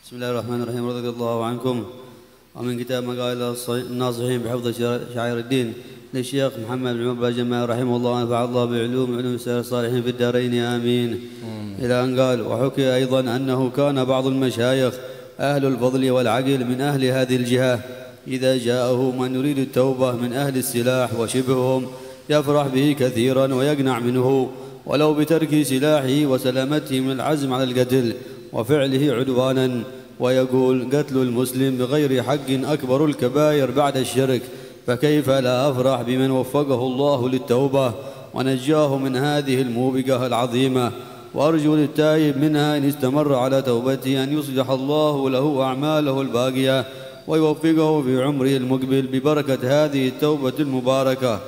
بسم الله الرحمن الرحيم. رضي الله عنكم. ومن كتاب مقال الناصحين بحفظ شعائر الدين للشيخ محمد بن عمر جمال رحمه الله، نفع الله بعلوم الصالحين في الدارين آمين. إلى أن قال: وحكي أيضا أنه كان بعض المشايخ أهل الفضل والعقل من أهل هذه الجهة إذا جاءه من يريد التوبة من أهل السلاح وشبههم يفرح به كثيرا ويقنع منه ولو بترك سلاحه وسلامته من العزم على القتل وفعله عدوانا، ويقول: قتل المسلم بغير حق أكبر الكبائر بعد الشرك، فكيف لا أفرح بمن وفقه الله للتوبة ونجاه من هذه الموبقة العظيمة، وأرجو للتائب منها إن استمر على توبته أن يصلح الله له أعماله الباقية ويوفقه في عمره المقبل ببركة هذه التوبة المباركة.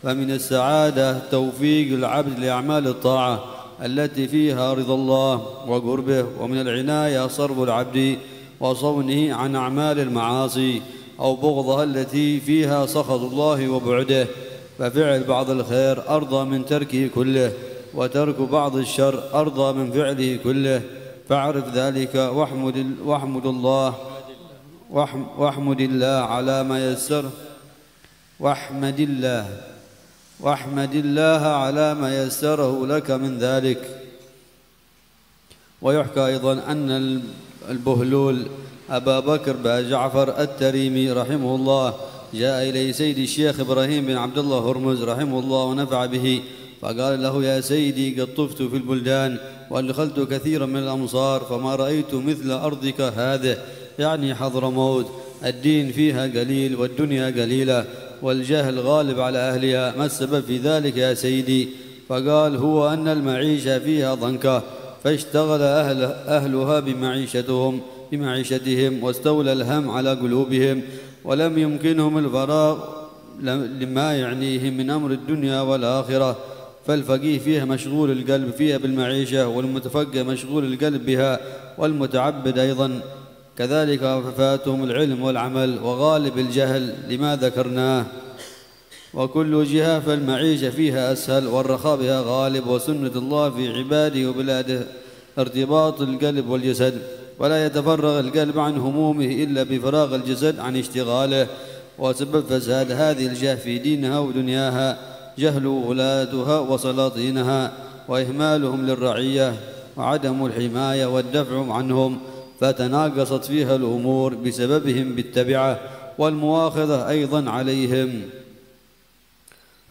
فمن السعادة توفيق العبد لأعمال الطاعة التي فيها رضا الله وقربه، ومن العناية صرف العبد وصونه عن أعمال المعاصي أو بغضها التي فيها سخط الله وبعده، ففعل بعض الخير أرضى من تركه كله، وترك بعض الشر أرضى من فعله كله. فاعرف ذلك واحمد الله على ما يسر واحمد الله على ما يسره لك من ذلك. ويحكى أيضا أن البهلول أبا بكر بن جعفر التريمي رحمه الله جاء إليه سيدي الشيخ إبراهيم بن عبد الله هرمز رحمه الله ونفع به، فقال له: يا سيدي، قد طفت في البلدان وأدخلت كثيرا من الأمصار فما رأيت مثل أرضك هذه، يعني حضرموت، الدين فيها قليل والدنيا قليلة والجهل غالب على أهلها، ما السبب في ذلك يا سيدي؟ فقال: هو أن المعيشة فيها ضنكة، فاشتغل أهلها بمعيشتهم واستولى الهم على قلوبهم، ولم يمكنهم الفراغ لما يعنيهم من أمر الدنيا والآخرة، فالفقيه فيها مشغول القلب فيها بالمعيشة، والمتفقه مشغول القلب بها، والمتعبد أيضا كذلك، ففاتهم العلم والعمل وغالب الجهل لما ذكرناه. وكل جهة فالمعيشة فيها أسهل والرخاء بها غالب، وسنة الله في عباده وبلاده ارتباط القلب والجسد، ولا يتفرغ القلب عن همومه إلا بفراغ الجسد عن اشتغاله. وسبب فساد هذه الجهة في دينها ودنياها جهل ولادها وسلاطينها وإهمالهم للرعية وعدم الحماية والدفع عنهم، فتناقصت فيها الأمور بسببهم بالتبعة والمواخذة أيضا عليهم.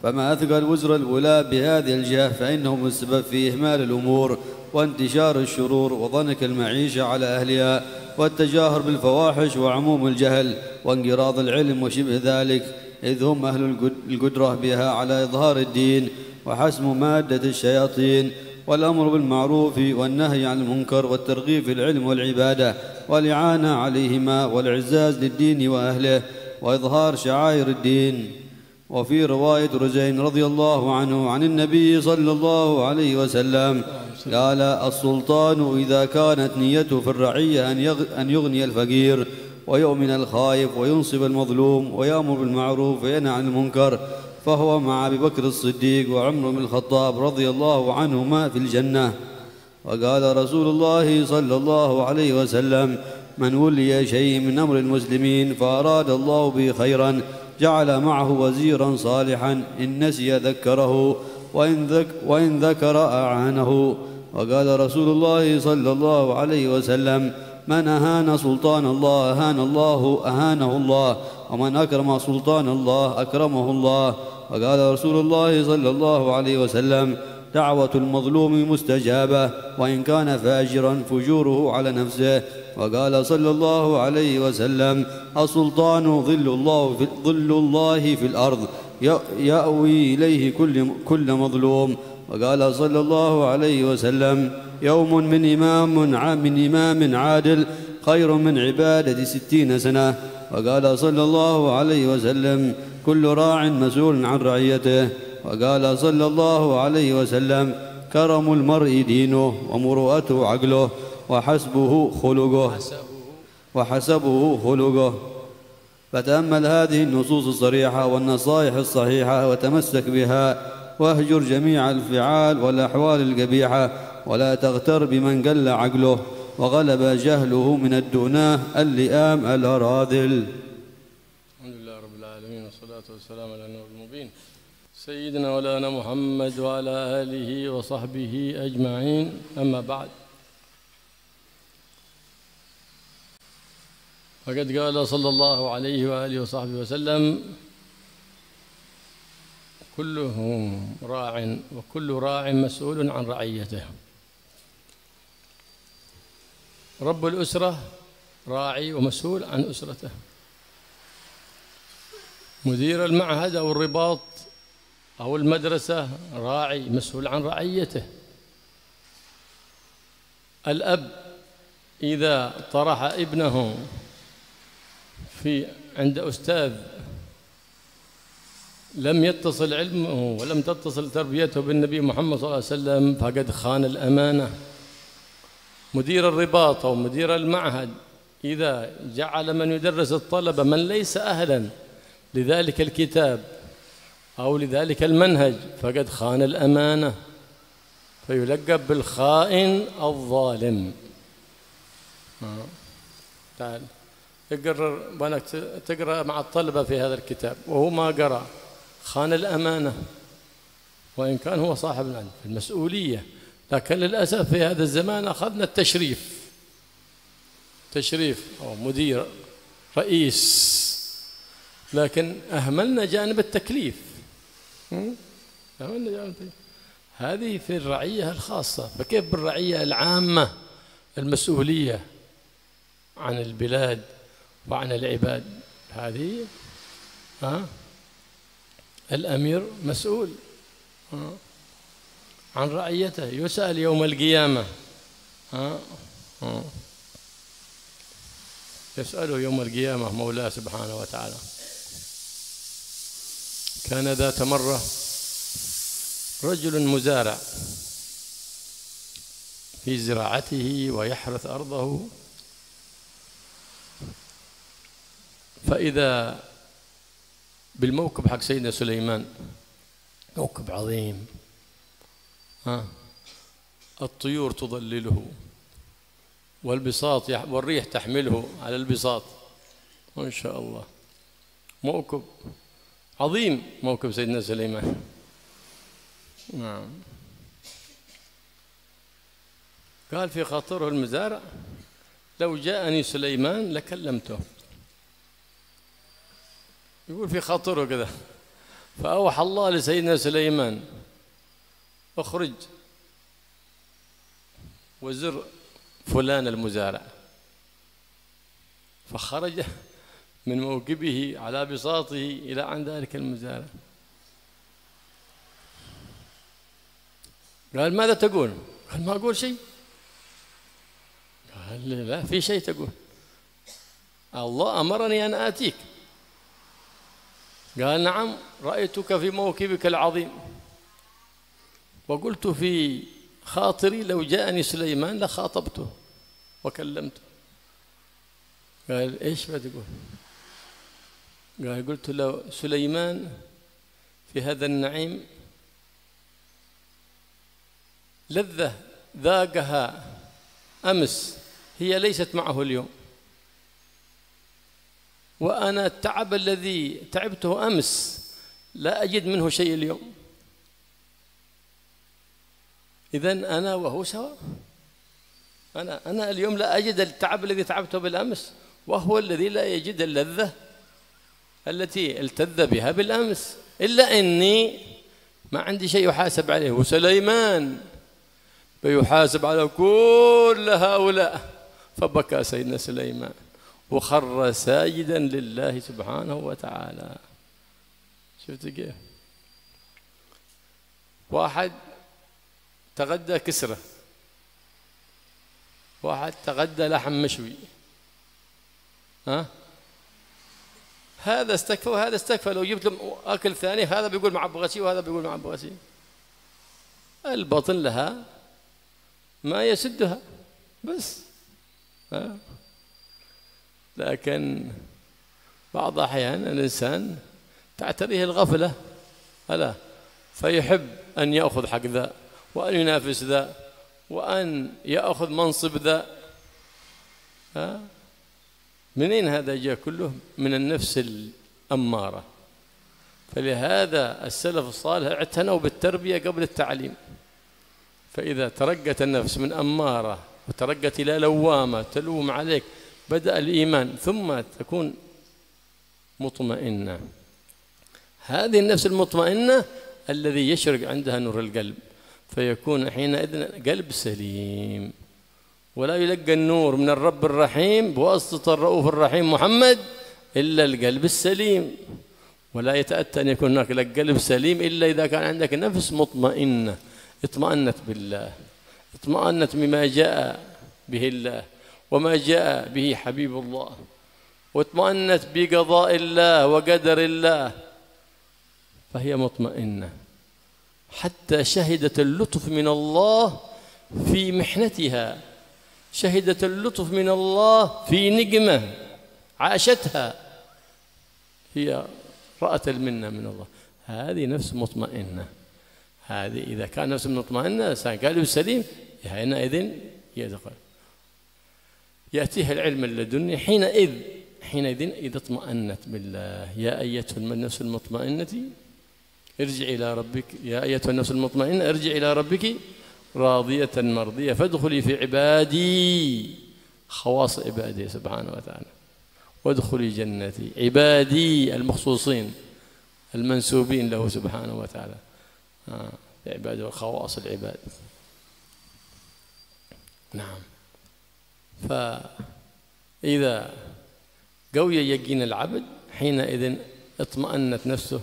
فما أثقل وزر الولاة بهذه الجهة فإنهم السبب في إهمال الأمور وانتشار الشرور وضنك المعيشة على أهلها والتجاهر بالفواحش وعموم الجهل وانقراض العلم وشبه ذلك، إذ هم أهل القدرة بها على إظهار الدين وحسم مادة الشياطين والأمر بالمعروف والنهي عن المنكر والترغيب في العلم والعبادة والإعانة عليهما والإعزاز للدين وأهله وإظهار شعائر الدين. وفي رواية رزين رضي الله عنه عن النبي صلى الله عليه وسلم قال: السلطان إذا كانت نيته في الرعية أن يغني الفقير ويؤمن الخائف وينصب المظلوم ويأمر بالمعروف وينهى عن المنكر، فهو مع أبي بكر الصديق وعمر بن الخطاب رضي الله عنهما في الجنة. وقال رسول الله صلى الله عليه وسلم: من ولي شيء من أمر المسلمين فأراد الله به خيرا جعل معه وزيرا صالحا، إن نسي ذكره وإن ذكر أعانه. وقال رسول الله صلى الله عليه وسلم: من أهان سلطان الله أهانه الله، ومن أكرم سلطان الله أكرمه الله. وقال رسول الله صلى الله عليه وسلم: دعوة المظلوم مستجابة وإن كان فاجرا فجوره على نفسه. وقال صلى الله عليه وسلم: السلطان ظل الله في الأرض يأوي إليه كل مظلوم. وقال صلى الله عليه وسلم: يوم من إمام عادل خير من عبادة 60 سنة. وقال صلى الله عليه وسلم: كل راع مسؤول عن رعيته. وقال صلى الله عليه وسلم: كرم المرء دينه ومروءته عقله وحسبه خلقه. فتأمل هذه النصوص الصريحة والنصائح الصحيحة وتمسك بها، واهجر جميع الفعال والأحوال القبيحة، ولا تغتر بمن قل عقله وغلب جهله من الدناه اللئام الأراذل. الحمد لله رب العالمين، والصلاة والسلام على النور المبين سيدنا مولانا محمد وعلى آله وصحبه أجمعين. أما بعد، فقد قال صلى الله عليه وآله وصحبه وسلم: كلهم راع وكل راع مسؤول عن رعيته. رب الأسرة راعي ومسؤول عن أسرته، مدير المعهد أو الرباط أو المدرسة راعي مسؤول عن رعيته. الأب إذا طرح ابنه عند أستاذ لم يتصل علمه ولم تتصل تربيته بالنبي محمد صلى الله عليه وسلم فقد خان الأمانة. مدير الرباط أو مدير المعهد إذا جعل من يدرس الطلبة من ليس أهلا لذلك الكتاب أو لذلك المنهج فقد خان الأمانة، فيلقب بالخائن الظالم. تعال اقرر وأنك تقرأ مع الطلبة في هذا الكتاب وهو ما قرأ، خان الأمانة، وإن كان هو صاحب العلم في المسؤولية. لكن للأسف في هذا الزمان أخذنا تشريف أو مدير رئيس، لكن أهملنا جانب التكليف. هذه في الرعية الخاصة، فكيف بالرعية العامة المسؤولية عن البلاد وعن العباد؟ هذه الأمير مسؤول عن رعيته، يسأل يوم القيامة. يسأله يوم القيامة مولاه سبحانه وتعالى. كان ذات مرة رجل مزارع في زراعته ويحرث أرضه، فإذا بالموكب حق سيدنا سليمان، موكب عظيم، الطيور تظلله والبساط والريح تحمله على البساط، ما شاء الله، موكب عظيم، موكب سيدنا سليمان. نعم. قال في خاطره المزارع: لو جاءني سليمان لكلمته. يقول في خاطره كذا، فأوحى الله لسيدنا سليمان: اخرج وزر فلان المزارع. فخرج من موكبه على بساطه إلى عن ذلك المزارع. قال: ماذا تقول؟ قال: ما أقول شيء. قال: لا، في شيء تقول، الله أمرني أن آتيك. قال: نعم، رأيتك في موكبك العظيم وقلت في خاطري لو جاءني سليمان لخاطبته وكلمته. قال: إيش بتقول؟ قال: قلت لو سليمان في هذا النعيم لذة ذاقها أمس هي ليست معه اليوم، وأنا التعب الذي تعبته أمس لا أجد منه شيء اليوم. إذن أنا وهو سواء. أنا اليوم لا أجد التعب الذي تعبته بالأمس، وهو الذي لا يجد اللذة التي التذ بها بالأمس، إلا أني ما عندي شيء يحاسب عليه. وسليمان فيحاسب على كل هؤلاء. فبكى سيدنا سليمان وخر ساجدا لله سبحانه وتعالى. شفت كيف؟ واحد تغدى كسرة، واحد تغدى لحم مشوي، هذا استكفى وهذا استكفى. لو جبت له أكل ثاني هذا بيقول مع بغسي وهذا بيقول مع بغسي. البطن لها ما يسدها بس. لكن بعض أحيان الإنسان تعتريه الغفلة، ألا فيحب أن يأخذ حق ذا وأن ينافس ذا وأن يأخذ منصب ذا منين هذا جاء؟ كله من النفس الأمارة. فلهذا السلف الصالح اعتنوا بالتربية قبل التعليم. فإذا ترقت النفس من أمارة وترقت إلى لوامة تلوم عليك، بدأ الإيمان، ثم تكون مطمئنة. هذه النفس المطمئنة الذي يشرق عندها نور القلب، فيكون حينئذ قلب سليم، ولا يلقى النور من الرب الرحيم بواسطة الرؤوف الرحيم محمد إلا القلب السليم. ولا يتأتى أن يكون هناك لك قلب سليم إلا إذا كان عندك نفس مطمئنة، اطمأنت بالله، اطمأنت بما جاء به الله وما جاء به حبيب الله، واطمأنت بقضاء الله وقدر الله، فهي مطمئنة حتى شهدت اللطف من الله في محنتها، شهدت اللطف من الله في نقمة عاشتها، هي رأت المنة من الله. هذه نفس مطمئنة. هذه إذا كان نفس مطمئنة قلب سليم، حينئذ يدخل يأتيها العلم اللدني حينئذ إذا اطمأنت بالله. يا أيتها النفس المطمئنة ارجع إلى ربك، يا أيتها النفس المطمئنة ارجع إلى ربك راضية مرضية فادخلي في عبادي، خواص عبادي سبحانه وتعالى، وادخلي جنتي. عبادي المخصوصين المنسوبين له سبحانه وتعالى، عباده خواص العباد. نعم. فإذا قوي يقين العبد حينئذ اطمأنت نفسه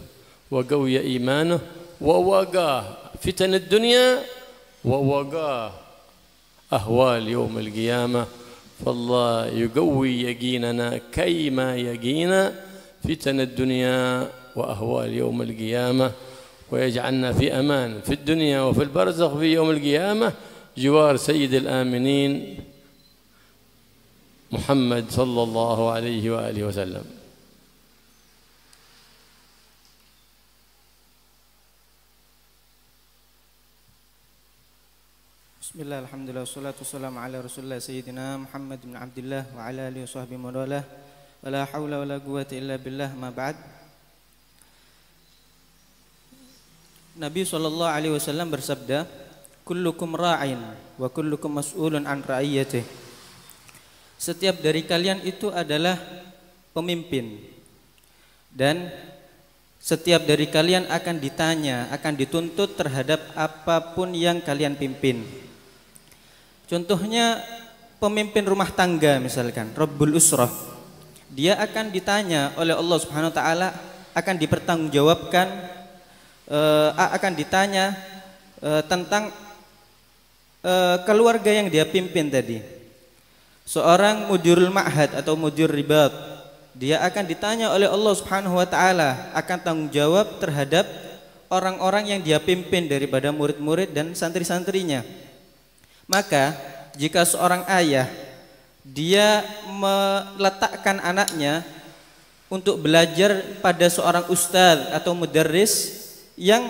وقوي إيمانه، ووقاه فتن الدنيا ووقاه أهوال يوم القيامة. فالله يقوي يقيننا كيما يقين فتن الدنيا وأهوال يوم القيامة، ويجعلنا في أمان في الدنيا وفي البرزخ في يوم القيامة جوار سيد الآمنين محمد صلى الله عليه وآله وسلم. Bismillah, alhamdulillah, wassalatu wassalamu ala rasulillah sayyidina Muhammad bin Abdillah wa ala alihi wa sahbihi wa mawalah, wa la hawla wa la quwwata illa billah, ma ba'd. Nabi sallallahu alaihi wasallam bersabda, kullukum ra'in wa kullukum mas'ulun an ra'iyatih. Setiap dari kalian itu adalah pemimpin, dan setiap dari kalian akan ditanya, akan dituntut terhadap apapun yang kalian pimpin. Contohnya pemimpin rumah tangga misalkan, Rabbul Usrah, dia akan ditanya oleh Allah Subhanahu wa taala, akan dipertanggungjawabkan, akan ditanya tentang keluarga yang dia pimpin tadi. Seorang mudirul ma'had atau mudir ribat, dia akan ditanya oleh Allah Subhanahu wa taala, akan tanggung jawab terhadap orang-orang yang dia pimpin daripada murid-murid dan santri-santrinya. Maka jika seorang ayah dia meletakkan anaknya untuk belajar pada seorang ustadz atau mudarris yang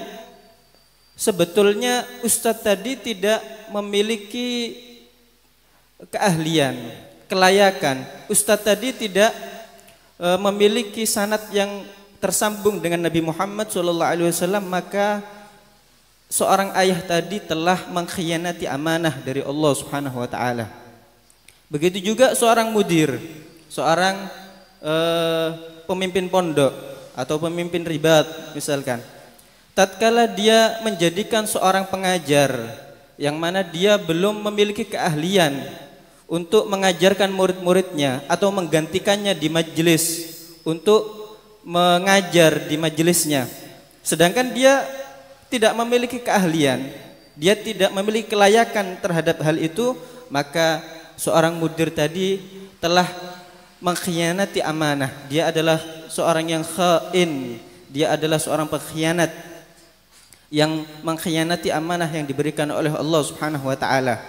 sebetulnya ustadz tadi tidak memiliki keahlian, kelayakan, ustadz tadi tidak memiliki sanad yang tersambung dengan Nabi Muhammad SAW, maka seorang ayah tadi telah mengkhianati amanah dari Allah Subhanahu wa taala. Begitu juga seorang mudir, seorang pemimpin pondok atau pemimpin ribat misalkan. Tatkala dia menjadikan seorang pengajar yang mana dia belum memiliki keahlian untuk mengajarkan murid-muridnya atau menggantikannya di majelis untuk mengajar di majelisnya, sedangkan dia tidak memiliki keahlian, dia tidak memiliki kelayakan terhadap hal itu, maka seorang mudir tadi telah mengkhianati amanah. Dia adalah seorang yang khain, dia adalah seorang pengkhianat yang mengkhianati amanah yang diberikan oleh Allah Subhanahu wa taala.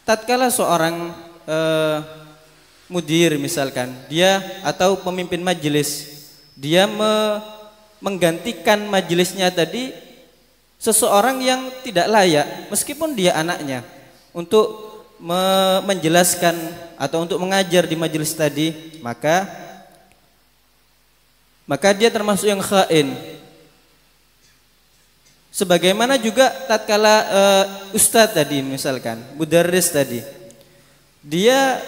Tatkala seorang mudir misalkan, dia atau pemimpin majelis, dia menggantikan majelisnya tadi seseorang yang tidak layak meskipun dia anaknya, untuk menjelaskan atau untuk mengajar di majelis tadi, maka dia termasuk yang khain. Sebagaimana juga tatkala ustadz tadi, misalkan mudarris tadi, dia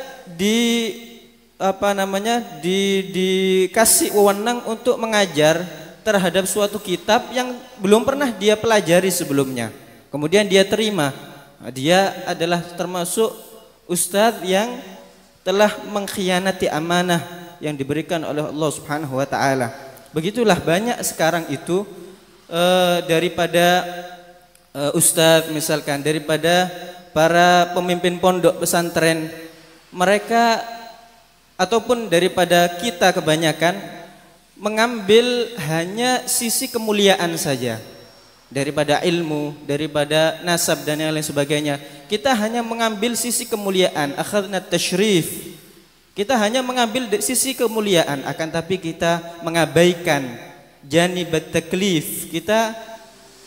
dikasih wewenang untuk mengajar terhadap suatu kitab yang belum pernah dia pelajari sebelumnya. Kemudian dia terima, dia adalah termasuk ustadz yang telah mengkhianati amanah yang diberikan oleh Allah Subhanahu wa taala. Begitulah banyak sekarang itu daripada ustadz, misalkan daripada para pemimpin pondok pesantren, mereka ataupun daripada kita kebanyakan mengambil hanya sisi kemuliaan saja daripada ilmu, daripada nasab dan yang lain sebagainya. Kita hanya mengambil sisi kemuliaan, akhadna tasyrif. Kita hanya mengambil sisi kemuliaan, akan tapi kita mengabaikan janibat taklif. Kita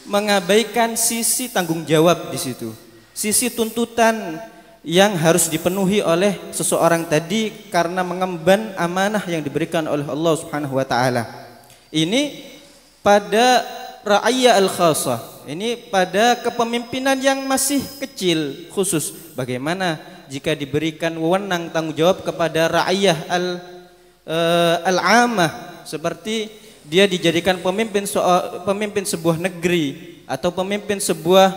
mengabaikan sisi tanggung jawab di situ, sisi tuntutan yang harus dipenuhi oleh seseorang tadi karena mengemban amanah yang diberikan oleh Allah Subhanahu wa taala. Ini pada ra'iyah al-khassah, ini pada kepemimpinan yang masih kecil khusus. Bagaimana jika diberikan wewenang tanggung jawab kepada ra'iyah al-'amah, seperti dia dijadikan pemimpin sebuah negeri atau pemimpin sebuah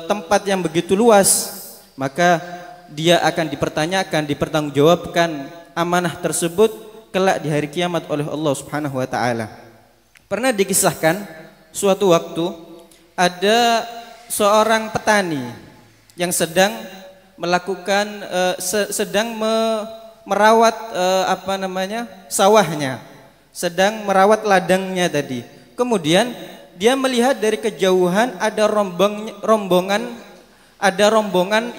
tempat yang begitu luas, maka dia akan dipertanyakan, dipertanggungjawabkan amanah tersebut kelak di hari kiamat oleh Allah Subhanahu wa taala. Pernah dikisahkan suatu waktu ada seorang petani yang sedang melakukan merawat sawahnya, sedang merawat ladangnya tadi. Kemudian dia melihat dari kejauhan ada rombongan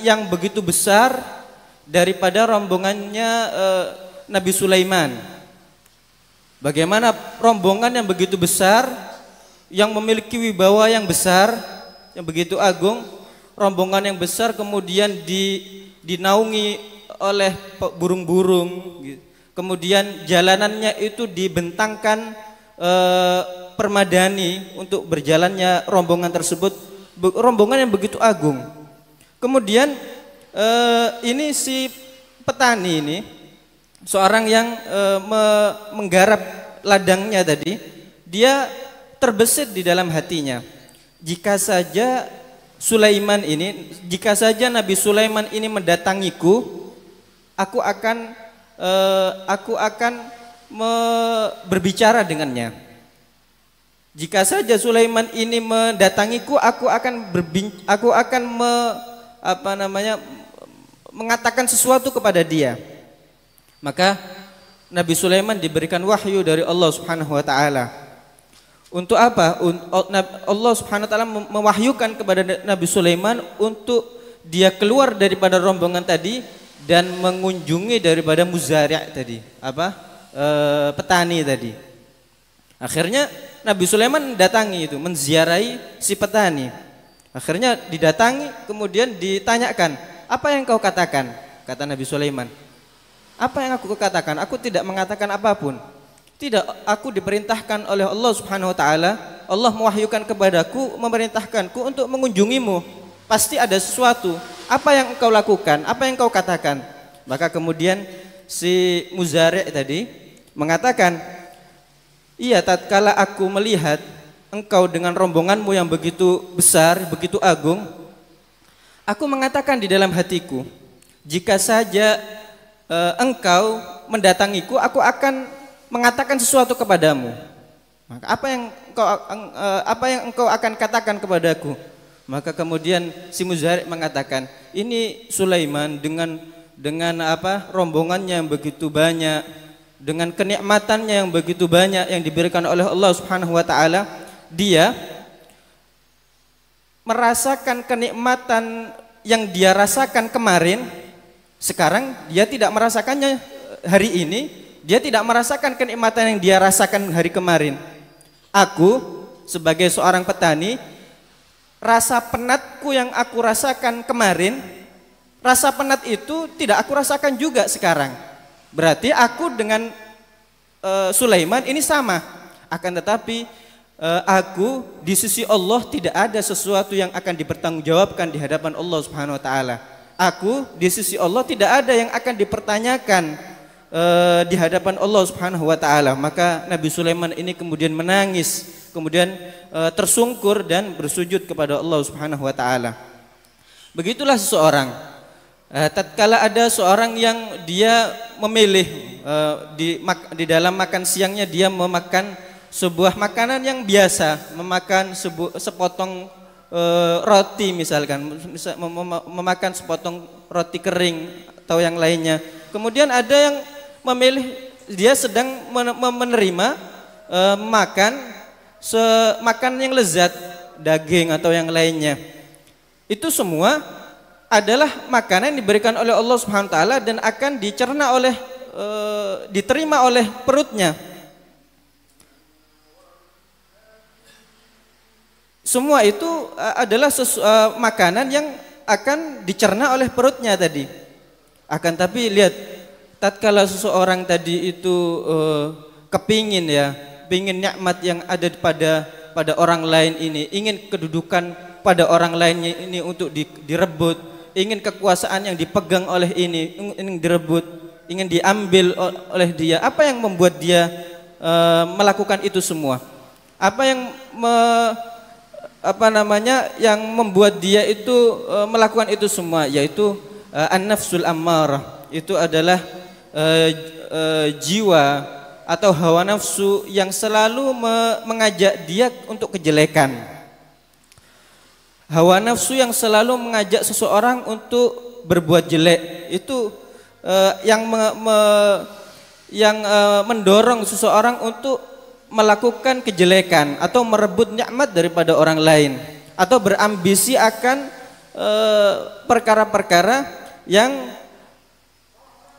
yang begitu besar daripada rombongannya Nabi Sulaiman. Bagaimana rombongan yang begitu besar, yang memiliki wibawa yang besar, yang begitu agung, rombongan yang besar kemudian dinaungi oleh burung-burung, kemudian jalanannya itu dibentangkan permadani untuk berjalannya rombongan tersebut, rombongan yang begitu agung. Kemudian ini si petani ini, seorang yang menggarap ladangnya tadi, dia terbesit di dalam hatinya, jika saja Nabi Sulaiman ini mendatangiku, aku akan berbicara dengannya. Jika saja Sulaiman ini mendatangiku, aku akan mengatakan sesuatu kepada dia. Maka Nabi Sulaiman diberikan wahyu dari Allah Subhanahu wa taala. Untuk apa? Allah Subhanahu wa taala mewahyukan kepada Nabi Sulaiman untuk dia keluar daripada rombongan tadi dan mengunjungi daripada muzari' tadi, petani tadi. Akhirnya Nabi Sulaiman datangi itu, menziarahi si petani. Akhirnya didatangi, kemudian ditanyakan, apa yang kau katakan? Kata Nabi Sulaiman, apa yang aku katakan? Aku tidak mengatakan apapun. Tidak, aku diperintahkan oleh Allah Subhanahu wa taala. Allah mewahyukan kepadaku, memerintahkanku untuk mengunjungimu. Pasti ada sesuatu. Apa yang engkau lakukan? Apa yang engkau katakan? Maka kemudian si muzari' tadi mengatakan, iya, tatkala aku melihat engkau dengan rombonganmu yang begitu besar, begitu agung, aku mengatakan di dalam hatiku, jika saja engkau mendatangiku, aku akan mengatakan sesuatu kepadamu. Maka apa yang engkau akan katakan kepadaku? Maka kemudian si muzari' mengatakan, ini Sulaiman dengan rombongannya yang begitu banyak, dengan kenikmatannya yang begitu banyak yang diberikan oleh Allah Subhanahu wa taala, dia merasakan kenikmatan yang dia rasakan kemarin, sekarang dia tidak merasakannya hari ini, dia tidak merasakan kenikmatan yang dia rasakan hari kemarin. Aku sebagai seorang petani, rasa penat yang aku rasakan kemarin, rasa penat itu tidak aku rasakan juga sekarang. Berarti aku dengan Sulaiman ini sama. Akan tetapi aku di sisi Allah tidak ada sesuatu yang akan dipertanggungjawabkan di hadapan Allah Subhanahu wa taala. Aku di sisi Allah tidak ada yang akan dipertanyakan di hadapan Allah Subhanahu wa taala. Maka Nabi Sulaiman ini kemudian menangis, kemudian tersungkur dan bersujud kepada Allah Subhanahu wa taala. Begitulah seseorang tatkala ada seorang yang dia memilih di dalam makan siangnya dia memakan sebuah makanan yang biasa, memakan sepotong roti misalkan, memakan sepotong roti kering atau yang lainnya. Kemudian ada yang memilih, dia sedang menerima makan yang lezat, daging atau yang lainnya. Itu semua adalah makanan yang diberikan oleh Allah Subhanahu wa taala dan akan dicerna oleh diterima oleh perutnya. Semua itu adalah makanan yang akan dicerna oleh perutnya tadi. Akan tapi lihat, tatkala seseorang tadi itu kepingin nikmat yang ada pada orang lain ini, ingin kedudukan pada orang lainnya ini untuk direbut, ingin kekuasaan yang dipegang oleh ini ingin direbut, ingin diambil oleh dia. Apa yang membuat dia melakukan itu semua? Apa yang yang membuat dia itu melakukan itu semua? Yaitu an-nafsul ammarah. Itu adalah jiwa atau hawa nafsu yang selalu mengajak dia untuk kejelekan. Hawa nafsu yang selalu mengajak seseorang untuk berbuat jelek. Itu yang mendorong seseorang untuk melakukan kejelekan atau merebut nikmat daripada orang lain, atau berambisi akan perkara-perkara yang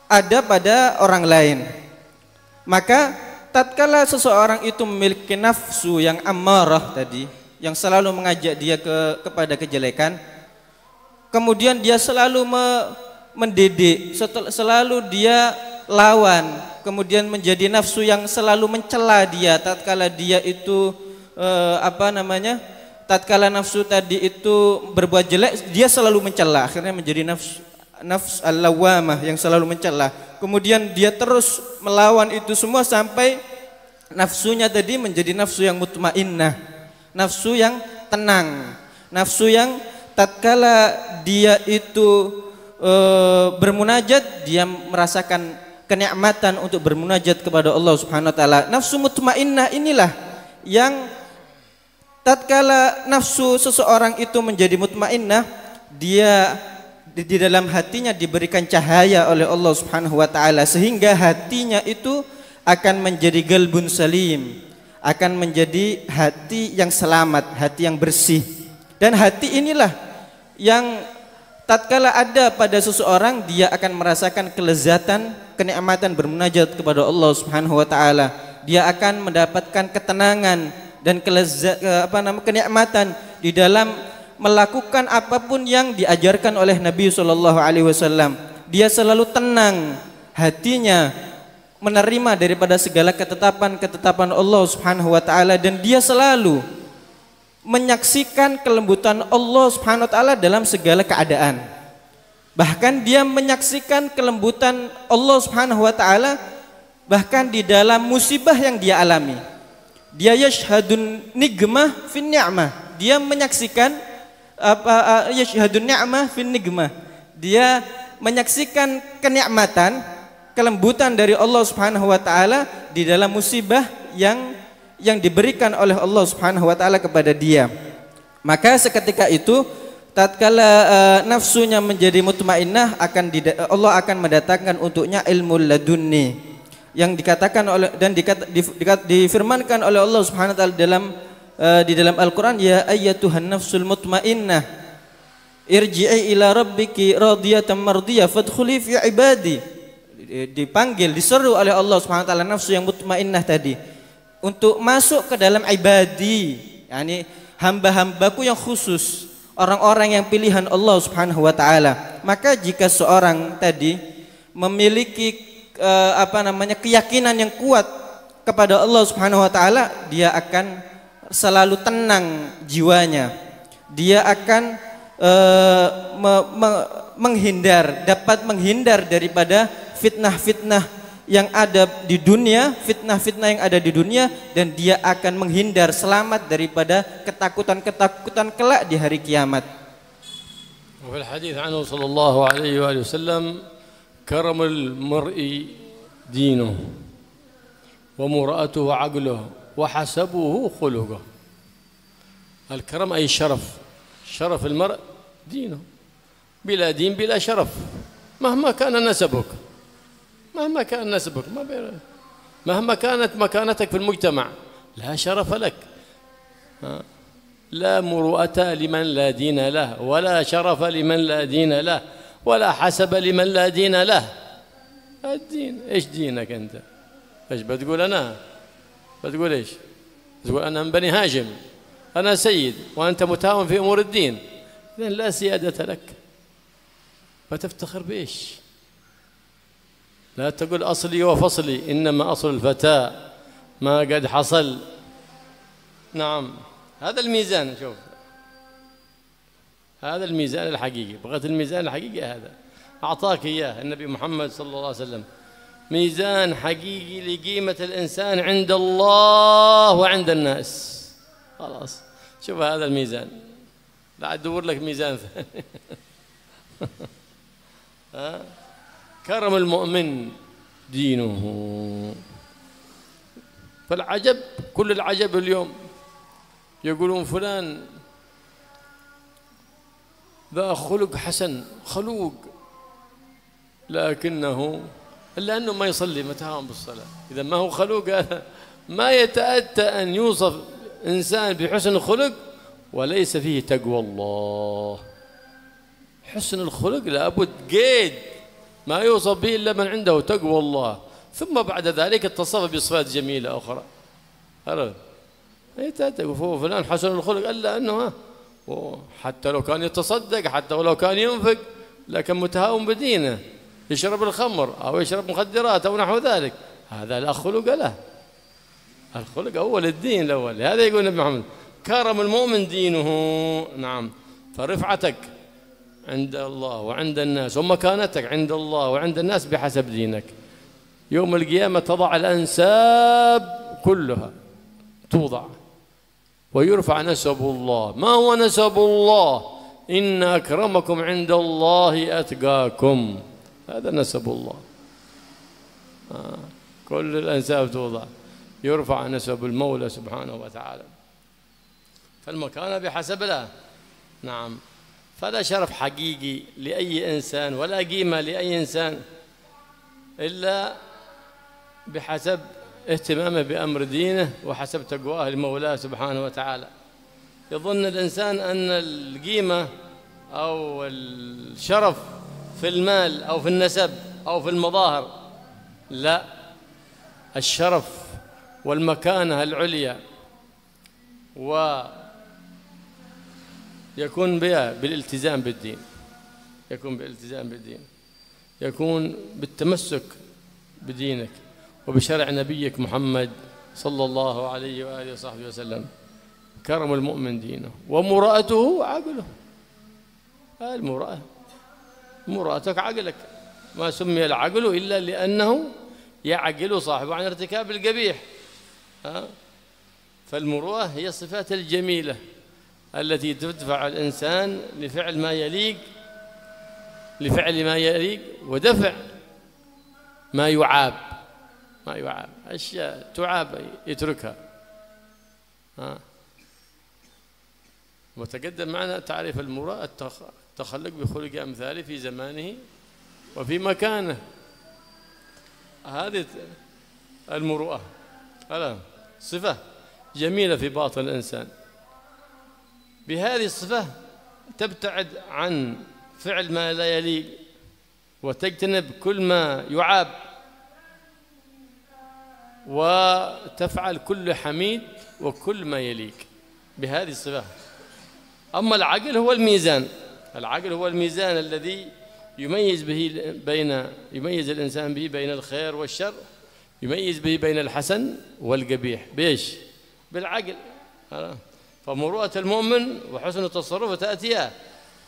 ada pada orang lain. Maka tatkala seseorang itu memiliki nafsu yang ammarah tadi, yang selalu mengajak dia kepada kejelekan, kemudian dia selalu mendidik, selalu dia lawan, kemudian menjadi nafsu yang selalu mencela dia tatkala dia itu tatkala nafsu tadi itu berbuat jelek, dia selalu mencela, akhirnya menjadi nafs al-lawamah yang selalu mencela. Kemudian dia terus melawan itu semua sampai nafsunya tadi menjadi nafsu yang mutmainnah, nafsu yang tenang, nafsu yang tatkala dia itu bermunajat, dia merasakan kenikmatan untuk bermunajat kepada Allah Subhanahu wa taala. Nafsu mutmainnah inilah yang tatkala nafsu seseorang itu menjadi mutmainnah, dia di dalam hatinya diberikan cahaya oleh Allah Subhanahu wa taala, sehingga hatinya itu akan menjadi galbun salim, akan menjadi hati yang selamat, hati yang bersih. Dan hati inilah yang tatkala ada pada seseorang, dia akan merasakan kelezatan, kenikmatan bermunajat kepada Allah Subhanahu wa taala. Dia akan mendapatkan ketenangan dan kenikmatan di dalam melakukan apapun yang diajarkan oleh Nabi sallallahu alaihi wasallam. Dia selalu tenang hatinya menerima daripada segala ketetapan Allah Subhanahu wa taala, dan dia selalu menyaksikan kelembutan Allah Subhanahu wa taala dalam segala keadaan. Bahkan dia menyaksikan kelembutan Allah Subhanahu wa taala bahkan di dalam musibah yang dia alami. Dia yashhadun nigmah fin ni'mah. Dia menyaksikan yashhadun ni'mah fin nigmah. Dia menyaksikan kenikmatan, kelembutan dari Allah Subhanahu wa taala di dalam musibah yang diberikan oleh Allah Subhanahu wa taala kepada dia. Maka seketika itu tatkala nafsunya menjadi mutmainnah, Allah akan mendatangkan untuknya ilmu ladunni yang dikatakan oleh dan difirmankan oleh Allah Subhanahu wa taala di dalam Al-Qur'an, ya ayyatuhan nafsul mutmainnah irji'i ila rabbiki radiyatan mardiyah fadkhuli fi ibadi. Dipanggil, diseru oleh Allah Subhanahu wa taala nafsu yang mutmainnah tadi untuk masuk ke dalam ibadi, yakni hamba-hambaku yang khusus, orang-orang yang pilihan Allah Subhanahu wa taala. Maka jika seorang tadi memiliki keyakinan yang kuat kepada Allah Subhanahu wa taala, dia akan selalu tenang jiwanya. Dia akan dapat menghindar daripada fitnah-fitnah yang ada di dunia, fitnah-fitnah yang ada di dunia, dan dia akan menghindar selamat daripada ketakutan-ketakutan kelak di hari kiamat. وفي الحديث عنه صلى الله عليه وآله وسلم كرم المرء دينه ومرأته عقله وحسبه خلقه. الكرم أي الشرف، شرف المرء دينه، بلا دين بلا شرف مهما كان نسبك، مهما كان نسبك، مهما كانت مكانتك في المجتمع لا شرف لك، لا مروءة لمن لا دين له، ولا شرف لمن لا دين له، ولا حسب لمن لا دين له. الدين ايش دينك انت؟ ايش بتقول؟ انا بتقول ايش؟ تقول انا من بني هاشم، انا سيد وانت متهاون في امور الدين، اذا لا سيادة لك، فتفتخر بايش؟ لا تقول أصلي وفصلي، إنما أصل الفتاة ما قد حصل. نعم، هذا الميزان. شوف، هذا الميزان الحقيقي. بغيت الميزان الحقيقي هذا أعطاك إياه النبي محمد صلى الله عليه وسلم، ميزان حقيقي لقيمة الإنسان عند الله وعند الناس. خلاص، شوف هذا الميزان، لا أدور لك ميزان ثاني. كرم المؤمن دينه. فالعجب، كل العجب اليوم يقولون فلان ذا خلق حسن، خلوق، لكنه إلا أنه ما يصلي، متهاون بالصلاة. إذا ما هو خلوق هذا، ما يتأتى أن يوصف إنسان بحسن الخلق وليس فيه تقوى الله. حسن الخلق لابد قيد ما يوصف به إلا من عنده تقوى الله، ثم بعد ذلك اتصف بصفات جميلة أخرى. يتأتى فلان حسن الخلق، إلا أنه حتى لو كان يتصدق، حتى ولو كان ينفق، لكن متهاون بدينه، يشرب الخمر أو يشرب مخدرات أو نحو ذلك، هذا لا خلق له. الخلق أول الدين الأول. هذا يقول النبي محمد كرم المؤمن دينه. نعم، فرفعتك عند الله وعند الناس ومكانتك عند الله وعند الناس بحسب دينك. يوم القيامة تضع الأنساب كلها، توضع ويرفع نسب الله. ما هو نسب الله؟ إن أكرمكم عند الله أتقاكم، هذا نسب الله. كل الأنساب توضع، يرفع نسب المولى سبحانه وتعالى. فالمكانة بحسب الله. نعم، فلا شرف حقيقي لأي إنسان ولا قيمة لأي إنسان إلا بحسب اهتمامه بأمر دينه وحسب تقواه لمولاه سبحانه وتعالى. يظن الإنسان أن القيمة أو الشرف في المال أو في النسب أو في المظاهر، لا، الشرف والمكانة العليا يكون بها بالالتزام بالدين، يكون بالالتزام بالدين، يكون بالتمسك بدينك وبشرع نبيك محمد صلى الله عليه وآله وصحبه وسلم. كرم المؤمن دينه ومرأته عقله. المرأة، مرأتك عقلك، ما سمي العقل إلا لأنه يعقل صاحبه عن ارتكاب القبيح. فالمروءة هي الصفات الجميلة التي تدفع الإنسان لفعل ما يليق، لفعل ما يليق ودفع ما يعاب، ما يعاب، أشياء تعاب يتركها. وتقدم معنا تعريف المروءة: التخلق بخلق أمثاله في زمانه وفي مكانه. هذه المروءة صفة جميلة في باطن الإنسان. بهذه الصفة تبتعد عن فعل ما لا يليق وتجتنب كل ما يعاب، وتفعل كل حميد وكل ما يليق بهذه الصفة. أما العقل هو الميزان، العقل هو الميزان الذي يميز الإنسان به بين الخير والشر، يميز به بين الحسن والقبيح. بإيش؟ بالعقل. فمروءة المؤمن وحسن التصرف تأتي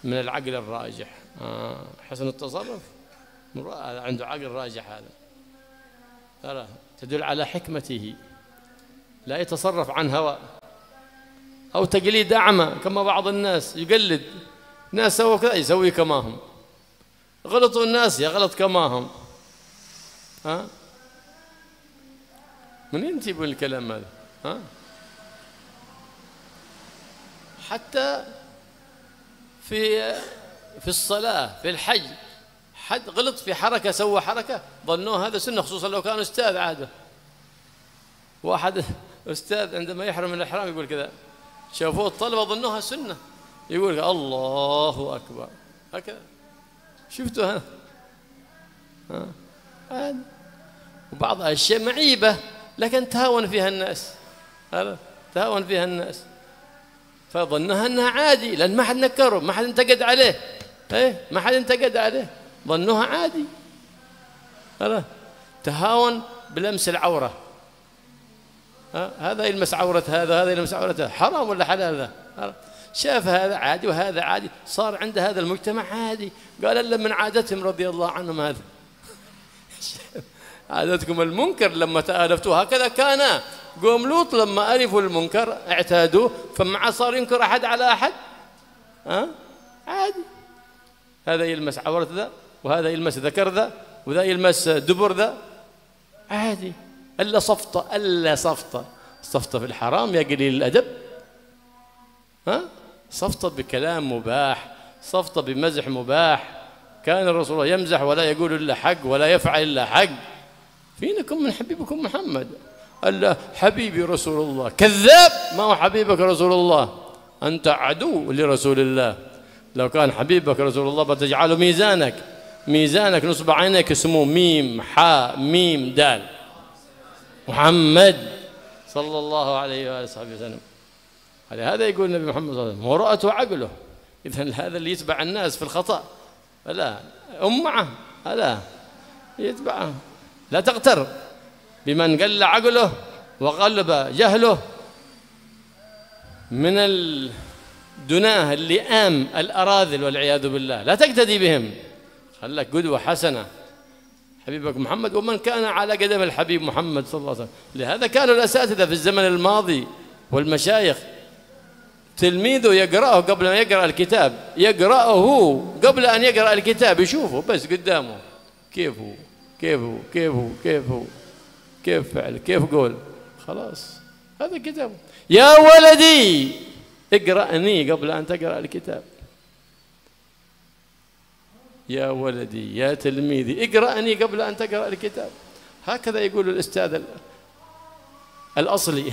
من العقل الراجح. حسن التصرف عنده عقل راجح، هذا تدل على حكمته، لا يتصرف عن هوى أو تقليد أعمى كما بعض الناس يقلد ناس سووا كذا يسوي كماهم، غلطوا الناس يغلط كماهم. منين تجيبون الكلام هذا؟ حتى في الصلاة، في الحج، حد غلط في حركة سوى حركة ظنوه هذا سنة، خصوصا لو كان أستاذ عادة. واحد أستاذ عندما يحرم من الإحرام يقول كذا، شافوه الطلبة ظنوها سنة، يقول الله أكبر هكذا. شفتوا وبعض الأشياء معيبة لكن تهاون فيها الناس، تهاون فيها الناس فظنها أنها عادي، لأن ما حد نكره، ما حد انتقد عليه، ما حد انتقد عليه، ظنوها عادي. تهاون بلمس العورة، هذا يلمس عورة هذا يلمس عورة هذا، حرام ولا حلال؟ هذا شاف هذا عادي وهذا عادي، صار عند هذا المجتمع عادي. قال إلا من عادتهم رضي الله عنهم هذا. عادتكم المنكر لما تآلفتوا، هكذا كان قوم لوط لما ألفوا المنكر اعتادوه، فما صار ينكر أحد على أحد. عادي، هذا يلمس عورة ذا وهذا يلمس ذكر ذا وذا يلمس دبر ذا، عادي. إلا صفطة، إلا صفطة، صفطة في الحرام يا قليل الأدب. صفطة بكلام مباح، صفطة بمزح مباح. كان الرسول الله يمزح ولا يقول إلا حق ولا يفعل إلا حق. فينكم من حبيبكم محمد؟ قال حبيبي رسول الله. كذاب، ما هو حبيبك رسول الله، أنت عدو لرسول الله. لو كان حبيبك رسول الله بتجعله ميزانك نصب عينك اسمه ميم حاء ميم دال، محمد صلى الله عليه وآله وصحبه وسلم. هذا يقول النبي محمد صلى الله عليه وسلم، ورأته عقله. إذن هذا اللي يتبع الناس في الخطأ، لا معه، لا يتبعه. لا تغتر بمن قل عقله وغلب جهله من الدناه اللئام الأراذل والعياذ بالله. لا تقتدي بهم، خلك قدوة حسنة حبيبك محمد ومن كان على قدم الحبيب محمد صلى الله عليه وسلم. لهذا كانوا الأساتذة في الزمن الماضي والمشايخ تلميذه يقرأه قبل ما يقرأ الكتاب، يقرأه قبل أن يقرأ الكتاب، يشوفه بس قدامه كيف فعل، كيف قول، خلاص هذا كتابه. يا ولدي اقرأني قبل أن تقرأ الكتاب، يا ولدي يا تلميذي اقرأني قبل أن تقرأ الكتاب. هكذا يقول الأستاذ الأصلي،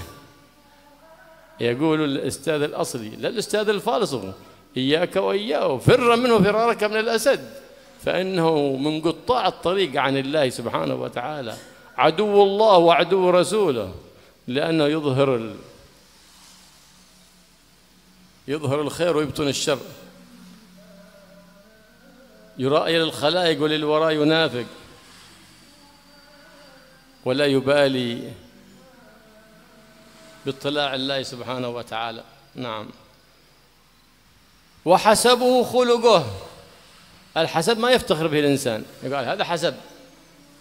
يقول الأستاذ الأصلي، لا الأستاذ الفالص. إياك وإياه، فر منه فرارك من الأسد، فإنه من قطاع الطريق عن الله سبحانه وتعالى، عدو الله وعدو رسوله، لأنه يظهر الخير ويبطن الشر، يرائي للخلائق وللوراء ينافق، ولا يبالي باطلاع الله سبحانه وتعالى. نعم. وحسبه خلقه، الحسب ما يفتخر به الإنسان، يقال هذا حسب،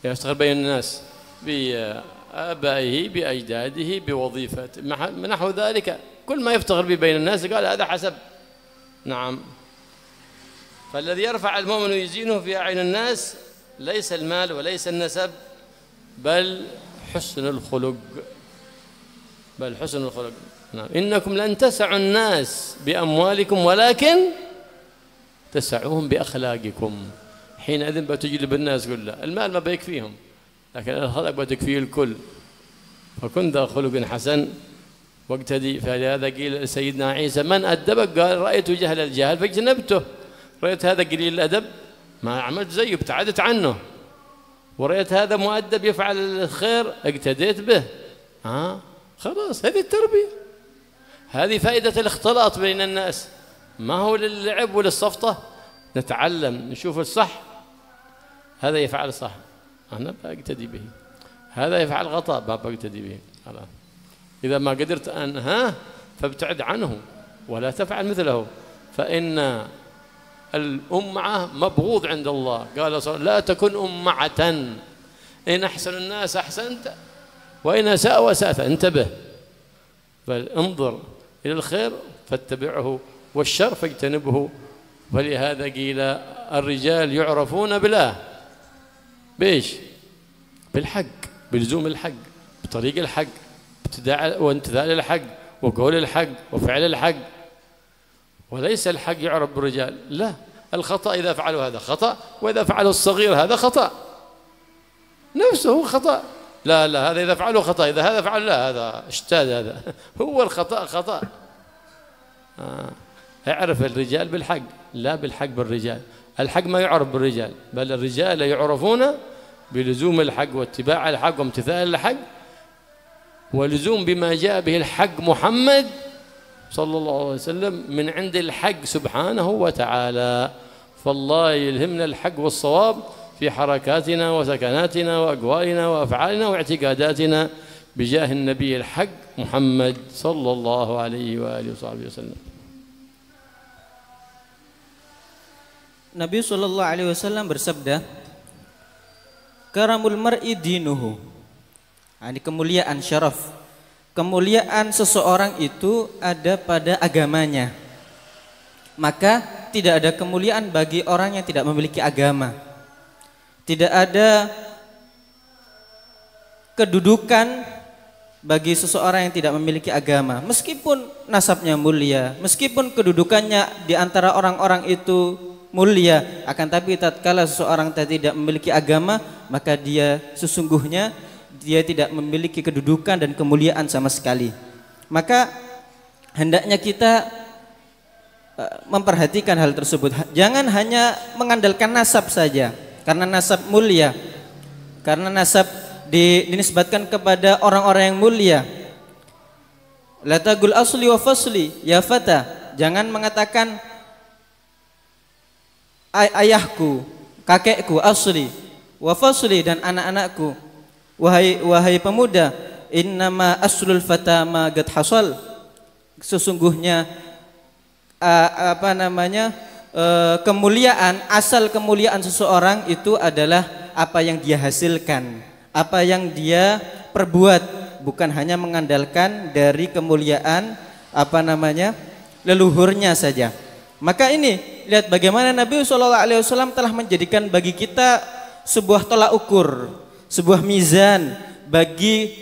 يفتخر بين الناس بآبائه بأجداده بوظيفته نحو ذلك، كل ما يفتخر به بين الناس يقال هذا حسب. نعم. فالذي يرفع المؤمن ويزينه في أعين الناس ليس المال وليس النسب، بل حسن الخلق، نعم. إنكم لن تسعوا الناس بأموالكم ولكن تسعوهم بأخلاقكم. حينئذ بتجلب الناس كلها، المال ما بيكفيهم لكن الخلق بتكفيه الكل. فكن ذا خلق حسن واقتدي. فلهذا قيل سيدنا عيسى من أدبك؟ قال رأيت جهل الجهل فاجتنبته. رأيت هذا قليل الأدب ما عملت زيه، ابتعدت عنه. ورأيت هذا مؤدب يفعل الخير اقتديت به. خلاص، هذه التربية، هذه فائدة الاختلاط بين الناس. ما هو للعب وللصفطة، نتعلم نشوف الصح، هذا يفعل صح أنا بقتدي به، هذا يفعل غلط بقتدي به. إذا ما قدرت أنهاه فابتعد عنه ولا تفعل مثله، فإن الأمعة مبغوض عند الله. قال صلى لا تكن أمعة، إن أحسن الناس أحسنت وإن أساءوا أسأت. انتبه، فانظر إلى الخير فاتبعه والشر فاجتنبه. فلهذا قيل الرجال يعرفون بالله بإيش؟ بالحق، بلزوم الحق، بطريق الحق، وامتثال الحق، وقول الحق، وفعل الحق. وليس الحق يعرف بالرجال، لا، الخطأ إذا فعلوا هذا خطأ، وإذا فعلوا الصغير هذا خطأ نفسه خطأ. لا لا، هذا إذا فعلوا خطأ، إذا هذا فعل لا، هذا اشتاد، هذا هو الخطأ خطأ. اعرف الرجال بالحق، لا بالحق بالرجال. الحق ما يعرف بالرجال، بل الرجال يعرفون بلزوم الحق واتباع الحق وامتثال الحق ولزوم بما جاء به الحق محمد صلى الله عليه وسلم من عند الحق سبحانه وتعالى. فالله يلهمنا الحق والصواب في حركاتنا وسكناتنا وأقوالنا وأفعالنا واعتقاداتنا بجاه النبي الحق محمد صلى الله عليه وآله وصحبه وسلم. Nabi Shallallahu Alaihi Wasallam bersabda, karamul mar'i dinuhu. Ini kemuliaan syaraf. Kemuliaan seseorang itu ada pada agamanya. Maka tidak ada kemuliaan bagi orang yang tidak memiliki agama. Tidak ada kedudukan bagi seseorang yang tidak memiliki agama. Meskipun nasabnya mulia, meskipun kedudukannya di antara orang-orang itu mulia, akan tapi tatkala seseorang tidak memiliki agama, maka dia sesungguhnya dia tidak memiliki kedudukan dan kemuliaan sama sekali. Maka hendaknya kita memperhatikan hal tersebut. Jangan hanya mengandalkan nasab saja, karena nasab mulia, karena nasab dinisbatkan kepada orang-orang yang mulia. La taqul asli wa fasli ya fata. Jangan mengatakan ayahku, kakekku, asli, wa fasli, dan anak-anakku. Wahai pemuda, innama aslul fata ma qad hasal. Sesungguhnya kemuliaan, asal kemuliaan seseorang itu adalah apa yang dia hasilkan, apa yang dia perbuat, bukan hanya mengandalkan dari kemuliaan leluhurnya saja. Maka ini lihat bagaimana Nabi SAW telah menjadikan bagi kita sebuah tolak ukur, sebuah mizan bagi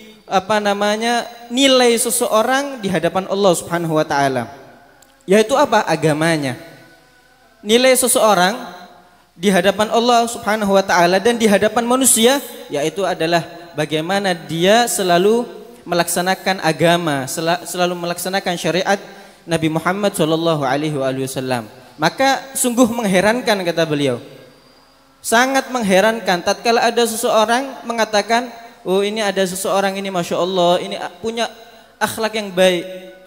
nilai seseorang di hadapan Allah Subhanahu wa taala. Yaitu apa? Agamanya. Nilai seseorang di hadapan Allah Subhanahu wa taala dan di hadapan manusia yaitu adalah bagaimana dia selalu melaksanakan agama, selalu melaksanakan syariat Nabi Muhammad sallallahu alaihi wasallam. Maka sungguh mengherankan, kata beliau, sangat mengherankan tatkala ada seseorang mengatakan, oh ini ada seseorang ini masya Allah, ini punya akhlak yang baik,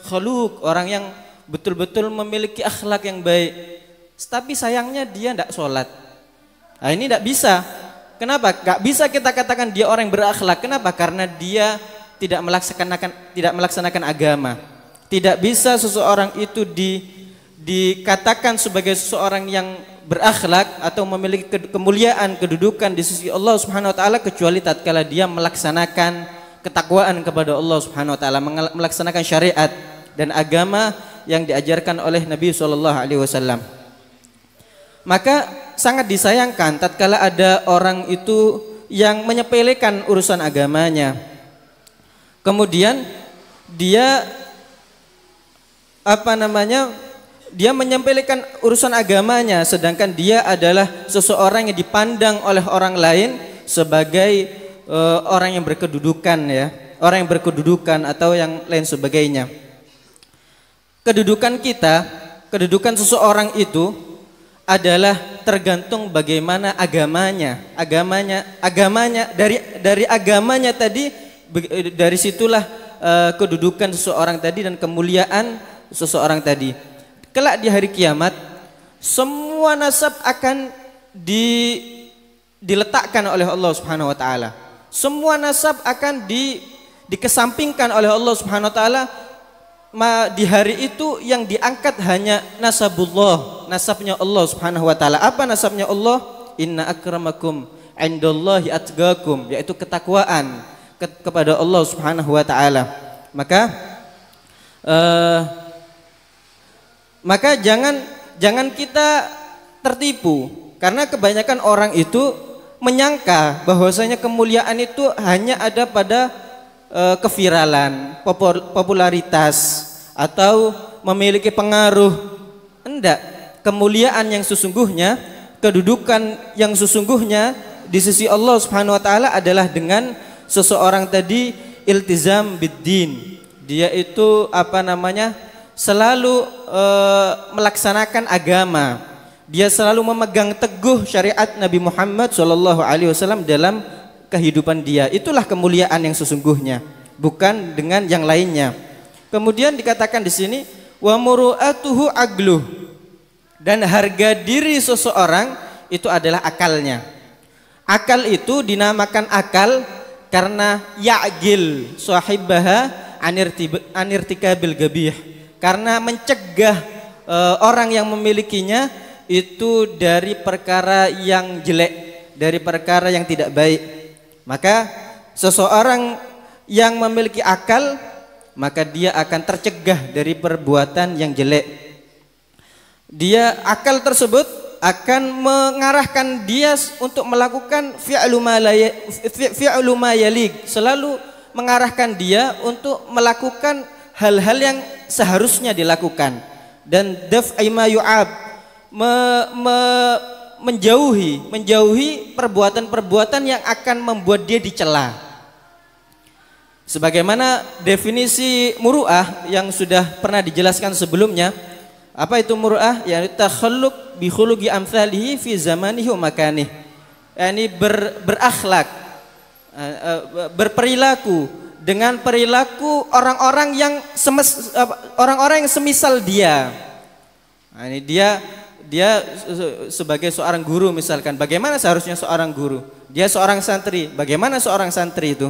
khuluq, orang yang betul-betul memiliki akhlak yang baik, tapi sayangnya dia tidak sholat. Nah ini tidak bisa. Kenapa? Gak bisa kita katakan dia orang yang berakhlak. Kenapa? Karena dia tidak melaksanakan agama. Tidak bisa seseorang itu dikatakan sebagai seseorang yang berakhlak atau memiliki kemuliaan, kedudukan di sisi Allah Subhanahu wa taala kecuali tatkala dia melaksanakan ketakwaan kepada Allah Subhanahu wa taala, melaksanakan syariat dan agama yang diajarkan oleh Nabi sallallahu alaihi wasallam. Maka sangat disayangkan tatkala ada orang itu yang menyepelekan urusan agamanya. Kemudian dia dia menyepelekan urusan agamanya, sedangkan dia adalah seseorang yang dipandang oleh orang lain sebagai orang yang berkedudukan, ya, orang yang berkedudukan atau yang lain sebagainya. Kedudukan kita, kedudukan seseorang itu adalah tergantung bagaimana agamanya dari agamanya tadi, dari situlah kedudukan seseorang tadi dan kemuliaan seseorang tadi. kelak di hari kiamat semua nasab akan diletakkan oleh Allah Subhanahu wa taala. Semua nasab akan dikesampingkan oleh Allah Subhanahu wa taala. Di hari itu yang diangkat hanya nasabullah, nasabnya Allah Subhanahu wa taala. Apa nasabnya Allah? Inna akramakum indallahi atqakum, yaitu ketakwaan kepada Allah Subhanahu wa taala. Maka jangan kita tertipu, karena kebanyakan orang itu menyangka bahwasanya kemuliaan itu hanya ada pada keviralan, popularitas, atau memiliki pengaruh. Enggak, kemuliaan yang sesungguhnya, kedudukan yang sesungguhnya di sisi Allah Subhanahu wa taala adalah dengan seseorang tadi iltizam biddin. Dia itu selalu melaksanakan agama. Dia selalu memegang teguh syariat Nabi Muhammad SAW dalam kehidupan dia. Itulah kemuliaan yang sesungguhnya, bukan dengan yang lainnya. Kemudian dikatakan di sini wa muru'atuhu agluh, dan harga diri seseorang itu adalah akalnya. Akal itu dinamakan akal karena ya'gil sahibaha anirtikabil gabih, karena mencegah orang yang memilikinya itu dari perkara yang jelek, dari perkara yang tidak baik. Maka seseorang yang memiliki akal, maka dia akan tercegah dari perbuatan yang jelek. Akal tersebut akan mengarahkan dia untuk melakukan fi'lu ma yalik, selalu mengarahkan dia untuk melakukan hal-hal yang seharusnya dilakukan, dan daf'i ma yu'ab, menjauhi perbuatan-perbuatan yang akan membuat dia dicela. Sebagaimana definisi muru'ah yang sudah pernah dijelaskan sebelumnya. Apa itu muru'ah? Yaitu takhalluq bi khuluqi amsalihi fi zamanihi wa makanihi. Yani berakhlak, berperilaku dengan perilaku orang-orang yang semisal dia. Nah, ini dia sebagai seorang guru misalkan, bagaimana seharusnya seorang guru? Dia seorang santri, bagaimana seorang santri itu?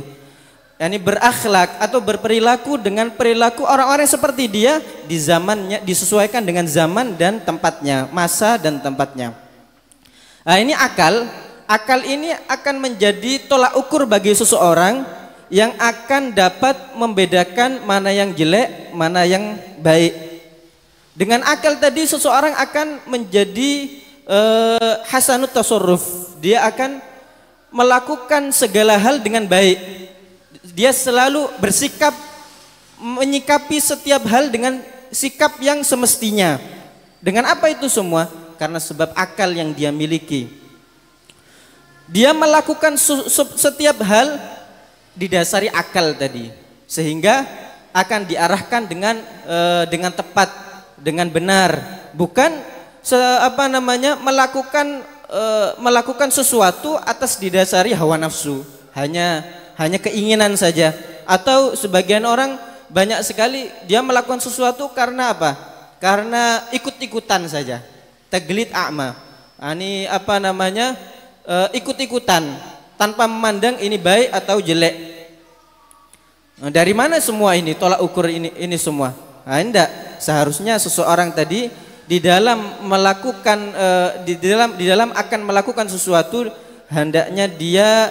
Yani berakhlak atau berperilaku dengan perilaku orang-orang seperti dia di zamannya, disesuaikan dengan zaman dan tempatnya, masa dan tempatnya. Nah, ini akal ini akan menjadi tolak ukur bagi seseorang yang akan dapat membedakan mana yang jelek, mana yang baik. Dengan akal tadi seseorang akan menjadi hasanut tasarruf. Dia akan melakukan segala hal dengan baik. Dia selalu bersikap, menyikapi setiap hal dengan sikap yang semestinya. Dengan apa itu semua? Karena sebab akal yang dia miliki. Dia melakukan setiap hal didasari akal tadi, sehingga akan diarahkan dengan tepat, dengan benar, bukan melakukan sesuatu atas didasari hawa nafsu, hanya keinginan saja. Atau sebagian orang banyak sekali dia melakukan sesuatu karena apa? Karena ikut-ikutan saja, taglid a'ma. Ini ikut-ikutan tanpa memandang ini baik atau jelek. Nah, dari mana semua ini tolak ukur ini semua? Nah, enggak. Seharusnya seseorang tadi di dalam akan melakukan sesuatu, hendaknya dia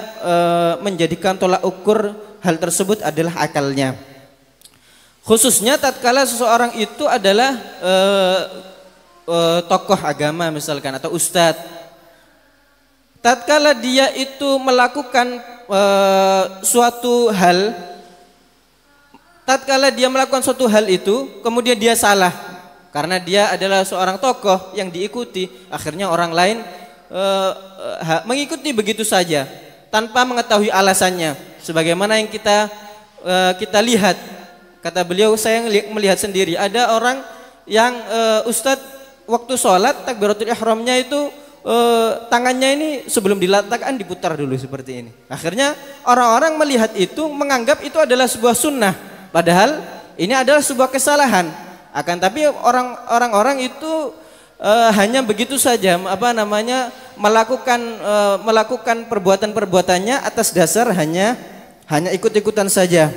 menjadikan tolak ukur hal tersebut adalah akalnya. Khususnya tatkala seseorang itu adalah tokoh agama misalkan atau ustadz. Tatkala dia itu melakukan suatu hal, tatkala dia melakukan suatu hal itu, kemudian dia salah karena dia adalah seorang tokoh yang diikuti, akhirnya orang lain mengikuti begitu saja tanpa mengetahui alasannya. Sebagaimana yang kita lihat, kata beliau, saya melihat sendiri ada orang yang ustadz waktu sholat takbiratul ihramnya itu tangannya ini sebelum diletakkan diputar dulu seperti ini. Akhirnya orang-orang melihat itu menganggap itu adalah sebuah sunnah, padahal ini adalah sebuah kesalahan. Akan tapi orang-orang itu hanya begitu saja melakukan perbuatan-perbuatannya atas dasar hanya ikut-ikutan saja.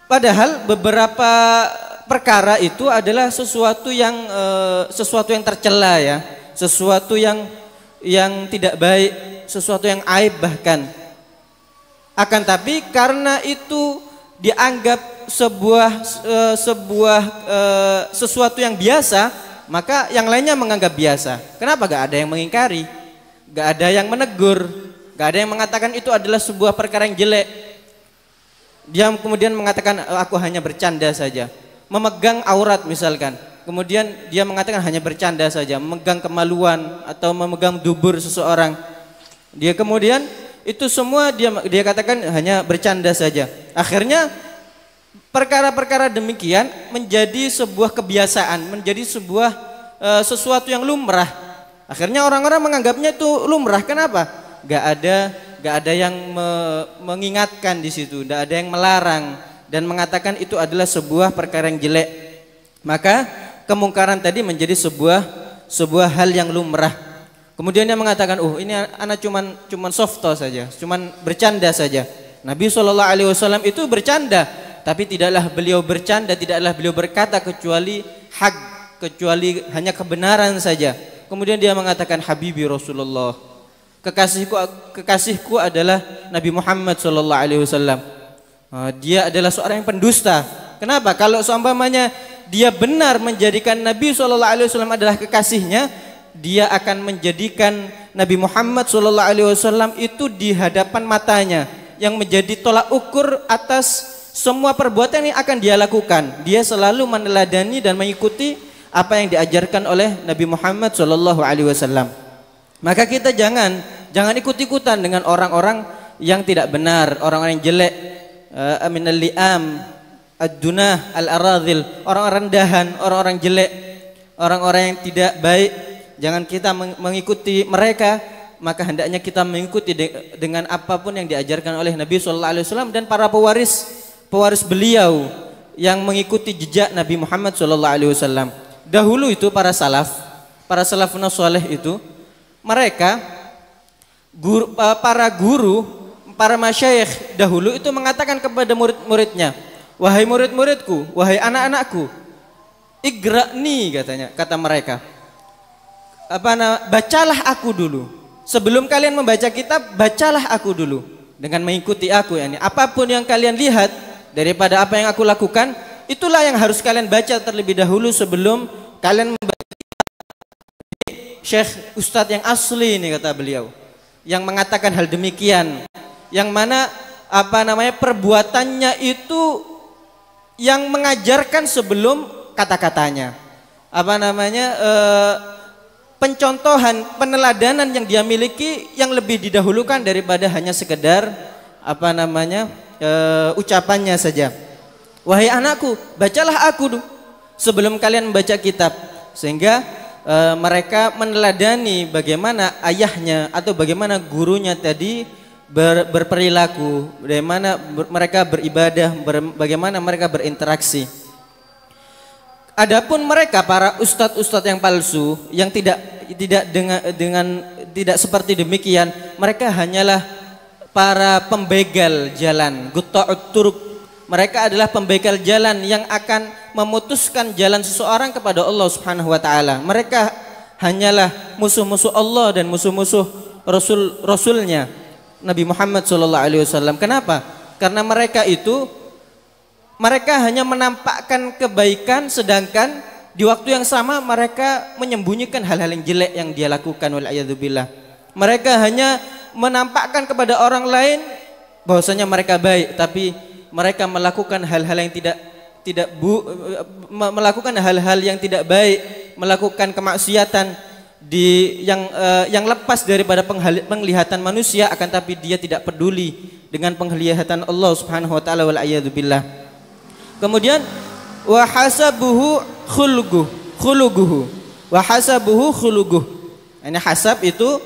Padahal beberapa perkara itu adalah sesuatu yang tercela ya, sesuatu yang tidak baik, sesuatu yang aib bahkan. Akan tapi karena itu dianggap sesuatu yang biasa, maka yang lainnya menganggap biasa. Kenapa? Gak ada yang mengingkari, gak ada yang menegur, gak ada yang mengatakan itu adalah sebuah perkara yang jelek. Dia kemudian mengatakan aku hanya bercanda saja. Memegang aurat misalkan, kemudian dia mengatakan hanya bercanda saja. Memegang kemaluan atau memegang dubur seseorang, dia kemudian itu semua dia katakan hanya bercanda saja. Akhirnya perkara-perkara demikian menjadi sebuah kebiasaan, menjadi sebuah sesuatu yang lumrah. Akhirnya orang-orang menganggapnya itu lumrah. Kenapa? Gak ada yang mengingatkan di situ, gak ada yang melarang dan mengatakan itu adalah sebuah perkara yang jelek. Maka kemungkaran tadi menjadi sebuah hal yang lumrah. Kemudian dia mengatakan, ini anak cuman softo saja, cuman bercanda saja. Nabi SAW itu bercanda, tapi tidaklah beliau bercanda, tidaklah beliau berkata kecuali hak, kecuali hanya kebenaran saja. Kemudian dia mengatakan, Habibi Rasulullah, kekasihku adalah Nabi Muhammad SAW. Dia adalah seorang yang pendusta. Kenapa? Kalau seumpamanya dia benar menjadikan Nabi SAW adalah kekasihnya, dia akan menjadikan Nabi Muhammad SAW itu di hadapan matanya yang menjadi tolak ukur atas semua perbuatan yang akan dia lakukan. Dia selalu meneladani dan mengikuti apa yang diajarkan oleh Nabi Muhammad SAW. Maka kita jangan ikut-ikutan dengan orang-orang yang tidak benar, orang-orang yang jelek, aminal li'am, ad-dunah, al-aradhil, orang-orang rendahan, orang-orang jelek, orang-orang yang tidak baik. Jangan kita mengikuti mereka, maka hendaknya kita mengikuti dengan apapun yang diajarkan oleh Nabi SAW dan para pewaris beliau yang mengikuti jejak Nabi Muhammad SAW. Dahulu itu para salafun salih itu, mereka para guru, para masyayikh dahulu itu mengatakan kepada murid-muridnya, wahai murid-muridku, wahai anak-anakku, igra'ni, kata mereka, bacalah aku dulu. Sebelum kalian membaca kitab, bacalah aku dulu dengan mengikuti aku. Apapun yang kalian lihat daripada apa yang aku lakukan, itulah yang harus kalian baca terlebih dahulu sebelum kalian membaca Syekh Ustadz yang asli ini, kata beliau, yang mengatakan hal demikian, yang mana perbuatannya itu yang mengajarkan sebelum kata-katanya, pencontohan, peneladanan yang dia miliki yang lebih didahulukan daripada hanya sekedar ucapannya saja. Wahai anakku, bacalah aku dulu sebelum kalian membaca kitab. Sehingga mereka meneladani bagaimana ayahnya atau bagaimana gurunya tadi berperilaku, bagaimana mereka beribadah, bagaimana mereka berinteraksi. Adapun mereka para ustadz-ustadz yang palsu yang tidak seperti demikian, mereka hanyalah para pembegal jalan, gutta'ut turuq. Mereka adalah pembegal jalan yang akan memutuskan jalan seseorang kepada Allah Subhanahu wa taala. Mereka hanyalah musuh-musuh Allah dan musuh-musuh Rasulnya Nabi Muhammad SAW. Kenapa? Karena mereka hanya menampakkan kebaikan, sedangkan di waktu yang sama mereka menyembunyikan hal-hal yang jelek yang dia lakukan, wal'iyadzubillah. Mereka hanya menampakkan kepada orang lain bahwasanya mereka baik, tapi mereka melakukan hal-hal yang melakukan hal-hal yang tidak baik, melakukan kemaksiatan yang lepas daripada penglihatan manusia, akan tapi dia tidak peduli dengan penglihatan Allah Subhanahu wa taala, wal'iyadzubillah. Kemudian wa hasabuhu khuluguhu wa hasabuhu khuluguh. Ini hasab itu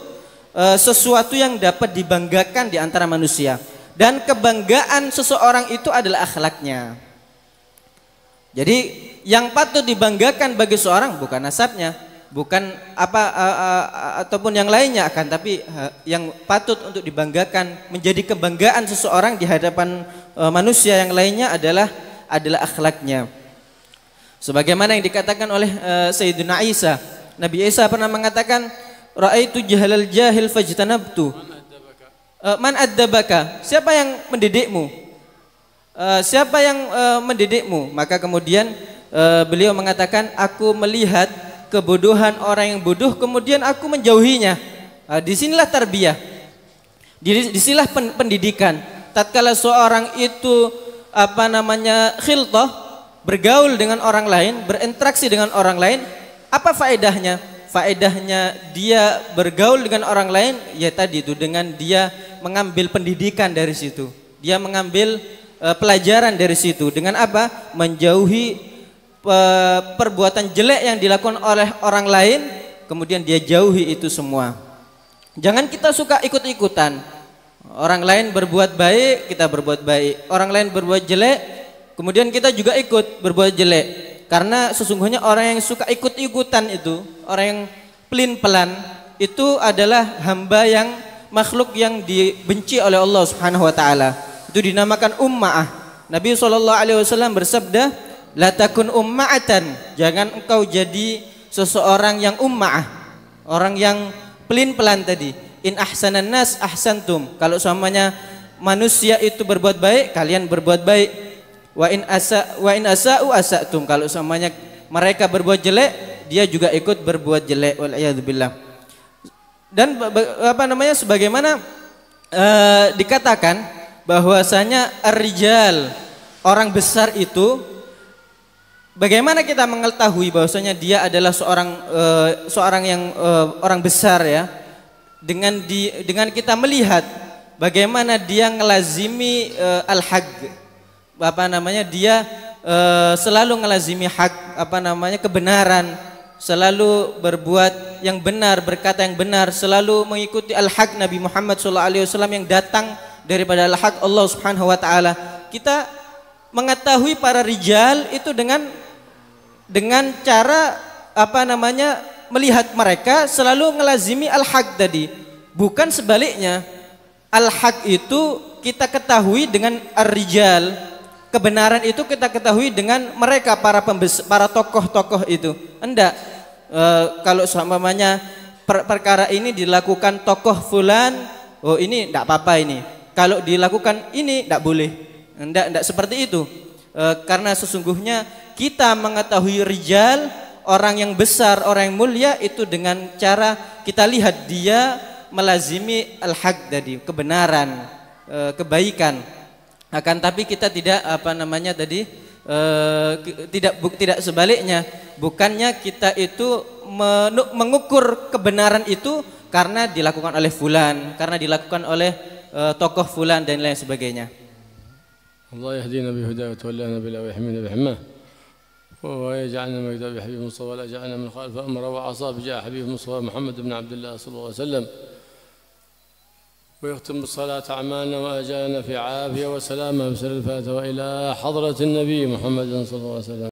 sesuatu yang dapat dibanggakan di antara manusia, dan kebanggaan seseorang itu adalah akhlaknya. Jadi yang patut dibanggakan bagi seorang bukan nasabnya, bukan ataupun yang lainnya, akan tapi yang patut untuk dibanggakan, menjadi kebanggaan seseorang di hadapan manusia yang lainnya adalah akhlaknya. Sebagaimana yang dikatakan oleh Sayyidina Isa, Nabi Isa pernah mengatakan, ra'aitu jahalal jahil fajtanabtu. Man addabaka? Siapa yang mendidikmu? Siapa yang mendidikmu? Maka kemudian beliau mengatakan, aku melihat kebodohan orang yang bodoh, kemudian aku menjauhinya. Disinilah tarbiyah, disinilah pendidikan. Tatkala seorang itu khiltah, bergaul dengan orang lain, berinteraksi dengan orang lain, apa faedahnya? Faedahnya dia bergaul dengan orang lain, ya tadi itu, dengan dia mengambil pendidikan dari situ, dia mengambil pelajaran dari situ. Dengan apa? Menjauhi perbuatan jelek yang dilakukan oleh orang lain, kemudian dia jauhi itu semua. Jangan kita suka ikut-ikutan. Orang lain berbuat baik, kita berbuat baik. Orang lain berbuat jelek, kemudian kita juga ikut berbuat jelek. Karena sesungguhnya orang yang suka ikut-ikutan itu, orang yang pelin-pelan, itu adalah hamba yang makhluk yang dibenci oleh Allah Subhanahu wa taala. Itu dinamakan umma'ah. Nabi SAW bersabda, la takun umma'atan, jangan engkau jadi seseorang yang umma'ah, orang yang pelin-pelan tadi. In ahsanan nas ahsantum, kalau semuanya manusia itu berbuat baik, kalian berbuat baik. Wa in asa'u asa'tum, kalau semuanya mereka berbuat jelek, dia juga ikut berbuat jelek. Wal'iyadzubillah. Dan sebagaimana dikatakan bahwasanya ar-rijal, orang besar itu, bagaimana kita mengetahui bahwasanya dia adalah orang besar ya? Dengan kita melihat bagaimana dia ngelazimi al-haq, dia selalu ngelazimi hak, kebenaran, selalu berbuat yang benar, berkata yang benar, selalu mengikuti al-haq Nabi Muhammad SAW yang datang daripada al-haq Allah Subhanahu wa taala. Kita mengetahui para rijal itu dengan cara melihat mereka selalu ngelazimi al-haq tadi. Bukan sebaliknya. Al-haq itu kita ketahui dengan ar-rijal. Kebenaran itu kita ketahui dengan mereka, para tokoh-tokoh itu. Enggak. Kalau seumpamanya perkara ini dilakukan tokoh fulan, oh ini enggak apa-apa ini. Kalau dilakukan ini enggak boleh. Enggak seperti itu. Karena sesungguhnya kita mengetahui rijal, orang yang besar, orang yang mulia itu dengan cara kita lihat dia melazimi al-haq tadi, kebenaran, kebaikan. Akan tapi kita tidak tidak sebaliknya. Bukannya kita itu mengukur kebenaran itu karena dilakukan oleh fulan, karena dilakukan oleh tokoh fulan dan lain sebagainya. Allah yahdina bihudaya wa tawallana bila wa yahmina bihimah. ويجعلنا من كتاب حبيب مصطفى ولا جعلنا من خالف أمر وعصى بجاه حبيب مصطفى محمد بن عبد الله صلى الله عليه وسلم. ويختم بالصلاة أعمالنا وأجالنا في عافية وسلامة بسر الفاتحة وإلى حضرة النبي محمد صلى الله عليه وسلم.